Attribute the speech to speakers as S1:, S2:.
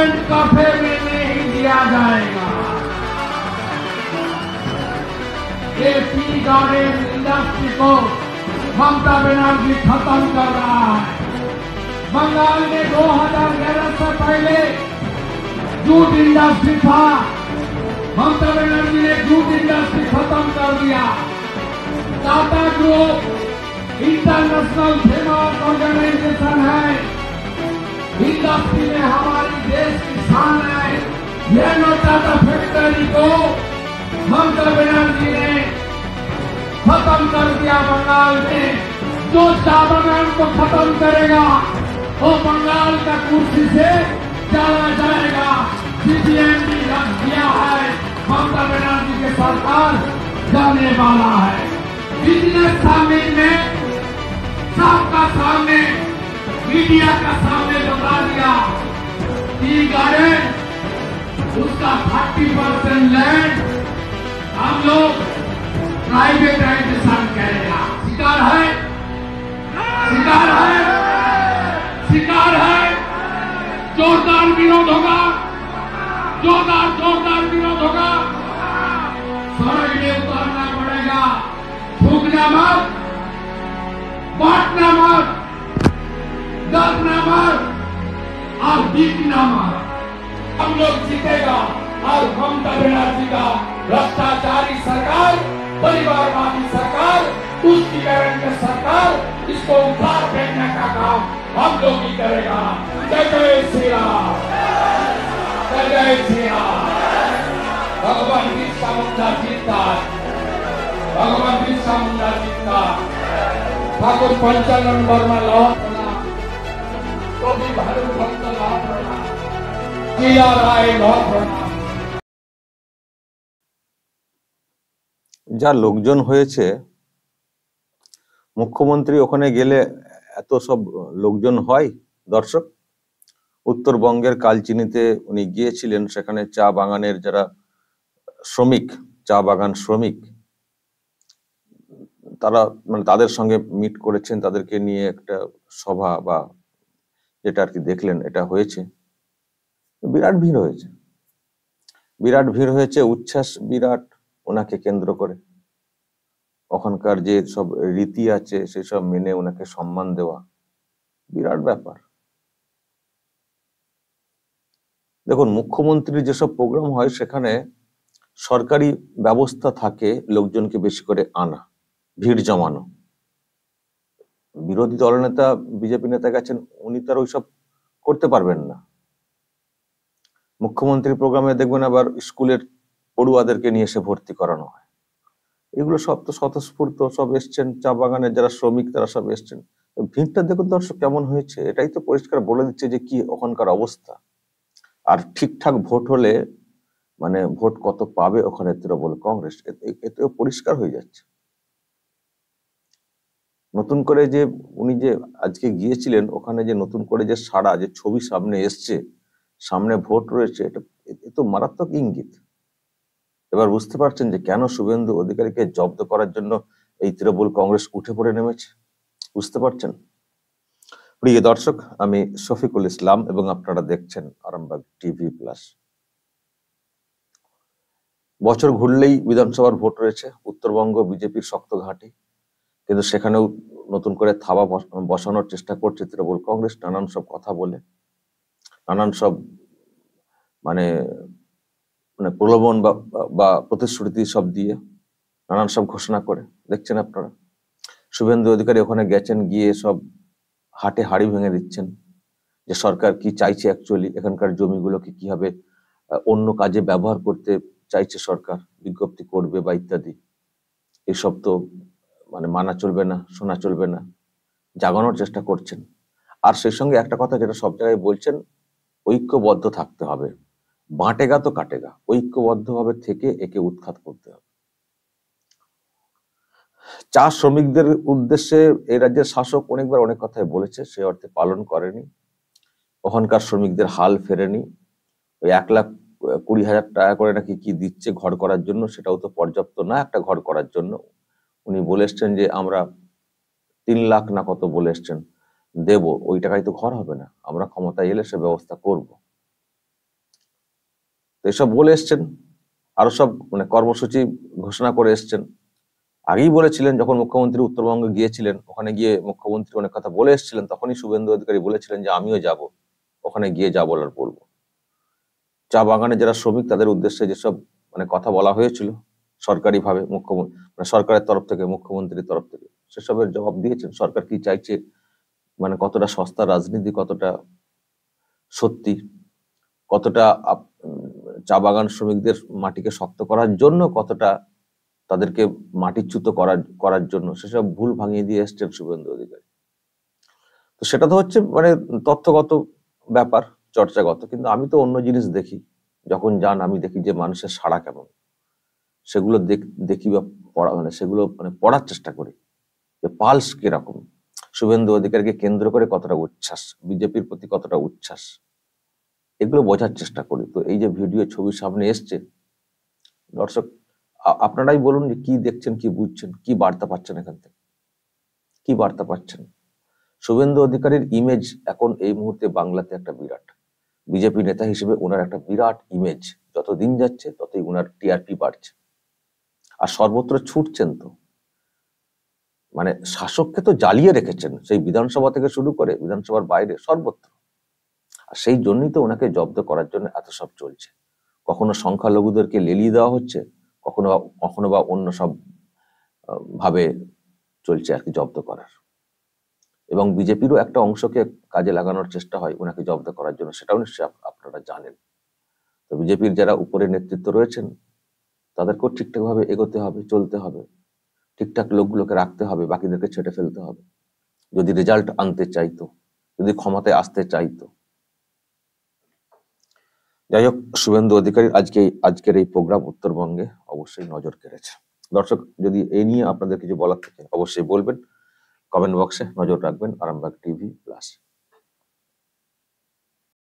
S1: Hand कफे में नहीं दिया जाएगा। ये टी गार्डन इंडस्ट्री को ममता बनर्जी खत्म कर रहा है। बंगाल में 2011 से पहले जूट इंडस्ट्री था, ममता बनर्जी ने जूट इंडस्ट्री खत्म कर दिया। Tata group international famous organisation है, इंडस्ट्री में हमारी देश की शान है। ये टाटा फैक्ट्री को ममता बनर्जी ने खत्म कर दिया। बंगाल में जो चाय बागान को खत्म करेगा वो बंगाल का कुर्सी से चला जाएगा। सीपीएम भी रख दिया है, ममता बनर्जी के सरकार जाने वाला है। बिजनेस समिट में सबका सामने, मीडिया का सामने बता दिया टी गार्डन उसका 30% लैंड हम लोग प्राइवेटाइजेशन करेगा। शिकार है, शिकार है, शिकार है। जोरदार विरोध होगा, जोरदार विरोध होगा। सड़क में उतारना पड़ेगा। थूकना मत, बांटना मत, डरना मत और बीतना मत। हम लोग जीतेगा और ममता बनर्जी का भ्रष्टाचारी सरकार, परिवारवादी सरकार, तुष्टिकरण की सरकार, इसको उखाड़ फेंकने का काम हम लोग ही करेगा। जय जय श्री राम, जय जय श्री राम। भगवान बिरसा मुंडा जीतता, भगवान बिरसा मुंडा जीतता। ठाकुर पंचानन वर्मा लौट पड़ा, तो भी भारत भक्त लौट पड़ा, किया राय लौट पड़ा।
S2: যা লোকজন হয়েছে, মুখ্যমন্ত্রী ওখানে গেলে এত সব লোকজন হয় দর্শক। উত্তরবঙ্গের কালচিনিতে উনি গিয়েছিলেন, সেখানে চা বাগানের যারা শ্রমিক, চা বাগান শ্রমিক, তারা মানে তাদের সঙ্গে মিট করেছেন, তাদেরকে নিয়ে একটা সভা বা যেটা আর কি দেখলেন এটা হয়েছে। বিরাট ভিড় হয়েছে, বিরাট ভিড় হয়েছে, উচ্ছ্বাস বিরাট ওনাকে কেন্দ্র করে। ওখানকার যে সব রীতি আছে সেসব মেনে ওনাকে সম্মান দেওয়া, বিরাট ব্যাপার। দেখুন, মুখ্যমন্ত্রীর যেসব প্রোগ্রাম হয় সেখানে সরকারি ব্যবস্থা থাকে লোকজনকে বেশি করে আনা, ভিড় জমানো। বিরোধী দলনেতা বিজেপি নেতা গেছেন, উনি তো আর ওইসব করতে পারবেন না। মুখ্যমন্ত্রীর প্রোগ্রামে দেখবেন আবার স্কুলের পড়ুয়াদেরকে নিয়ে এসে ভর্তি করানো হয়। এগুলো সব তো স্বতঃস্ফূর্ত, সব এসছেন, চা বাগানের যারা শ্রমিক তারা সব এসছেন। ভিড়টা দেখুন দর্শক কেমন হয়েছে, এটাই তো পরিষ্কার বলে দিচ্ছে যে কি ওখানকার অবস্থা। আর ঠিকঠাক ভোট হলে মানে ভোট কত পাবে ওখানে তৃণমূল কংগ্রেস, এতে পরিষ্কার হয়ে যাচ্ছে। নতুন করে যে উনি যে আজকে গিয়েছিলেন ওখানে, যে নতুন করে যে সারা যে ছবি সামনে এসছে, সামনে ভোট রয়েছে, এটা তো মারাত্মক ইঙ্গিত। এবার বুঝতে পারছেন যে কেন শুভেন্দু অধিকারীকে জব্দ করার জন্য এই তৃণমূল কংগ্রেস উঠে পড়ে নেমেছে, বুঝতে পারছেন? প্রিয় দর্শক, আমি শফিকুল ইসলাম এবং আপনারা দেখছেন আরামবাগ টিভি প্লাস। বছর ঘুরলেই বিধানসভার ভোট রয়েছে। উত্তরবঙ্গ বিজেপির শক্ত ঘাঁটি, কিন্তু সেখানেও নতুন করে থাবা বসানোর চেষ্টা করছে তৃণমূল কংগ্রেস, নানান সব কথা বলে, নানান সব মানে প্রলোভন বা প্রতিশ্রুতি সব দিয়ে, নানান সব ঘোষণা করে। দেখছেন আপনারা, শুভেন্দু অধিকারী ওখানে গেছেন, গিয়ে সব হাটে হাড়ি ভেঙে দিচ্ছেন যে সরকার কি চাইছে, অ্যাকচুয়ালি এখানকার জমিগুলোকে কিভাবে অন্য কাজে ব্যবহার করতে চাইছে সরকার, বিজ্ঞপ্তি করবে বা ইত্যাদি। এসব তো মানে মানা চলবে না, শোনা চলবে না, জাগানোর চেষ্টা করছেন। আর সেই সঙ্গে একটা কথা যেটা সব জায়গায় বলছেন, ঐক্যবদ্ধ থাকতে হবে, বাঁটেগা তো কাটেগা, ঐক্যবদ্ধভাবে থেকে একে উৎখাত করতে হবে। চা শ্রমিকদের উদ্দেশ্যে এই রাজ্যের শাসক অনেকবার অনেক কথাই বলেছে, সে অর্থে পালন করেনি। ওখানকার শ্রমিকদের হাল ফেরেনি। ওই 1,20,000 টাকা করে নাকি কি দিচ্ছে ঘর করার জন্য, সেটাও তো পর্যাপ্ত না একটা ঘর করার জন্য। উনি বলে এসছেন যে আমরা 3 লাখ না কত বলে এসছেন দেব, ওই টাকায় তো ঘর হবে না, আমরা ক্ষমতায় এলে সে ব্যবস্থা করব। তো এসব বলে এসছেন, আরো সব মানে কর্মসূচি ঘোষণা করে এসছেন। আগেই বলেছিলেন, যখন মুখ্যমন্ত্রী উত্তরবঙ্গে গিয়েছিলেন, ওখানে গিয়ে মুখ্যমন্ত্রী অনেক কথা বলে এসেছিলেন, তখনই শুভেন্দু অধিকারী বলেছিলেন যে আমিও যাব, ওখানে গিয়ে যা বলার বলবো। চা বাগানে যারা শ্রমিক তাদের উদ্দেশ্যে যেসব মানে কথা বলা হয়েছিল সরকারি ভাবে, মানে সরকারের তরফ থেকে, মুখ্যমন্ত্রীর তরফ থেকে, সেসবের জবাব দিয়েছেন। সরকার কি চাইছে, মানে কতটা সস্তা রাজনীতি, কতটা সত্যি, কতটা চা বাগান শ্রমিকদের মাটিকে শক্ত করার জন্য, কতটা তাদেরকে মাটিচ্যুত করার জন্য, সেসব ভুল ভাঙিয়ে দিয়ে এসছেন শুভেন্দু অধিকারী। তো সেটা তো হচ্ছে মানে তথ্যগত ব্যাপার, চর্চাগত। কিন্তু আমি তো অন্য জিনিস দেখি, যখন যান আমি দেখি যে মানুষের সাড়া কেমন, সেগুলো দেখি বা পড়া, মানে সেগুলো মানে পড়ার চেষ্টা করি যে পালস কিরকম, শুভেন্দু অধিকারীকে কেন্দ্র করে কতটা উচ্ছ্বাস, বিজেপির প্রতি কতটা উচ্ছ্বাস, এগুলো বোঝার চেষ্টা করি। তো এই যে ভিডিও ছবি সামনে এসছে, দর্শক আপনারাই বলুন যে কি দেখছেন, কি বুঝছেন, কি বার্তা পাচ্ছেন এখান থেকে, কি বার্তা পাচ্ছেন? শুভেন্দু অধিকারীর ইমেজ এখন এই মুহূর্তে বাংলাতে একটা বিরাট, বিজেপি নেতা হিসেবে ওনার একটা বিরাট ইমেজ, যত দিন যাচ্ছে ততই ওনার টিআরপি বাড়ছে। আর সর্বত্র ছুটছেন তো, মানে শাসককে তো জ্বালিয়ে রেখেছেন, সেই বিধানসভা থেকে শুরু করে বিধানসভার বাইরে সর্বত্র। আর সেই জন্যই তো ওনাকে জব্দ করার জন্য এত সব চলছে। কখনো সংখ্যালঘুদেরকে লেলিয়ে দেওয়া হচ্ছে, কখনো বা অন্য সব ভাবে চলছে আর কি জব্দ করার। এবং বিজেপিরও একটা অংশকে কাজে লাগানোর চেষ্টা হয় ওনাকে জব্দ করার জন্য, সেটাও নিশ্চয়ই আপনারা জানেন। তো বিজেপির যারা উপরে নেতৃত্ব রয়েছেন তাদেরকেও ঠিকঠাক ভাবে এগোতে হবে, চলতে হবে, ঠিকঠাক লোকগুলোকে রাখতে হবে, বাকিদেরকে ছেটে ফেলতে হবে, যদি রেজাল্ট আনতে চাইতো, যদি ক্ষমতায় আসতে চাইতো। যাই হোক, শুভেন্দু অধিকারী আজকের এই প্রোগ্রাম উত্তরবঙ্গে অবশ্যই নজর কেড়েছে। দর্শক, যদি এই নিয়ে আপনাদের কিছু বলার থাকে অবশ্যই বলবেন, কমেন্ট বক্সে নজর রাখবেন আরামবাগ টিভি প্লাস।